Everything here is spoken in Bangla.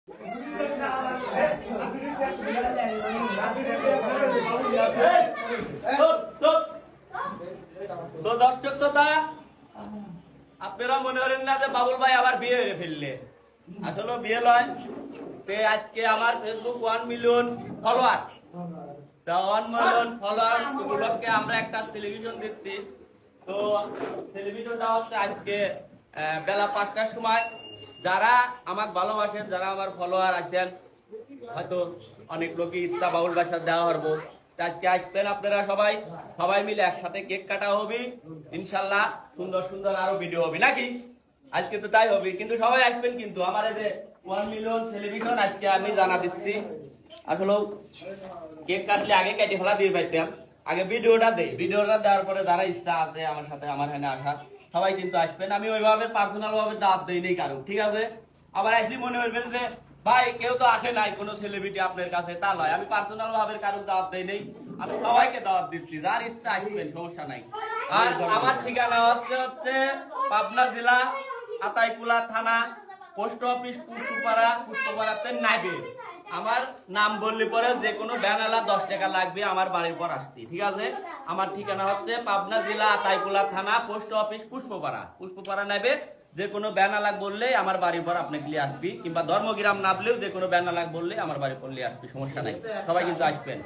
তো দর্শক শ্রোতা, আপনারা মনে করেন না যে বাবুল ভাই আবার বিয়ে হয়ে ফেললে। আসলে বিয়ে লয়। আজকে আমার Facebook 1 million follower, 1 million follower উপলক্ষে আমরা একটা টেলিভিশন দিচ্ছি। তো টেলিভিশনটা হচ্ছে আজকে বেলা 5টার সময়। যারা আমাকে ভালোবাসেন, যারা আমার ফলোয়ার আছেন, হয়তো অনেক লোকই ইচ্ছা বাবুল ভাইয়ের সাথে দেওয়া হবো। আজকে আসবেন আপনারা সবাই মিলে একসাথে কেক কাটা হবে ইনশাল্লাহ। সুন্দর সুন্দর আরো ভিডিও হবে নাকি? আজকে তো তাই হবে, কিন্তু সবাই আসবেন। কিন্তু আমার এই যে 1 মিলিয়ন টেলিভিশন আজকে আমি জানা দিচ্ছি। আসলে কেক কাটলে আগে কেটে ফেলা দিয়ে পাইতাম, আগে ভিডিওটা দেওয়ার পরে যারা ইচ্ছা আছে আমার সাথে আমার এখানে আসা সবাই কিন্তু আসবেন। আমি ওইভাবে পার্সোনাল ভাবে দাওয়াত দেই নেই কারো, ঠিক আছে? আবার আসলে মনে করবেন যে ভাই কেউ তো আসে নাই কোনো সেলিব্রিটি আপনার কাছে, তা নয়। আমি পার্সোনাল ভাবে কারো দাওয়াত দেই নেই, আমি সবাইকে দাওয়াত দিচ্ছি, যার ইচ্ছা আসবেন, সমস্যা নাই। আর আমার ঠিকানা হচ্ছে পাবনা জেলা আতাইকুলা থানা, পোস্ট অফিস পুষ্পপাড়াতে নাইবে। আমার নাম বললে পরে যে কোনো ব্যানালা 10 টাকা লাগবে আমার বাড়ির পর আসতে, ঠিক আছে? আমার ঠিকানা হচ্ছে পাবনা জেলা আতাইকুলা থানা, পোস্ট অফিস পুষ্পপাড়া নাইবে। যে কোনো ব্যানালাগ বললে আমার বাড়ির পর আপনাকে নিয়ে আসবি, কিংবা ধর্মগ্রাম নামলেও যে কোনো ব্যানালাগ বললে আমার বাড়ির পর নিয়ে আসবি, সমস্যা নাই। সবাই কিন্তু আসবেন।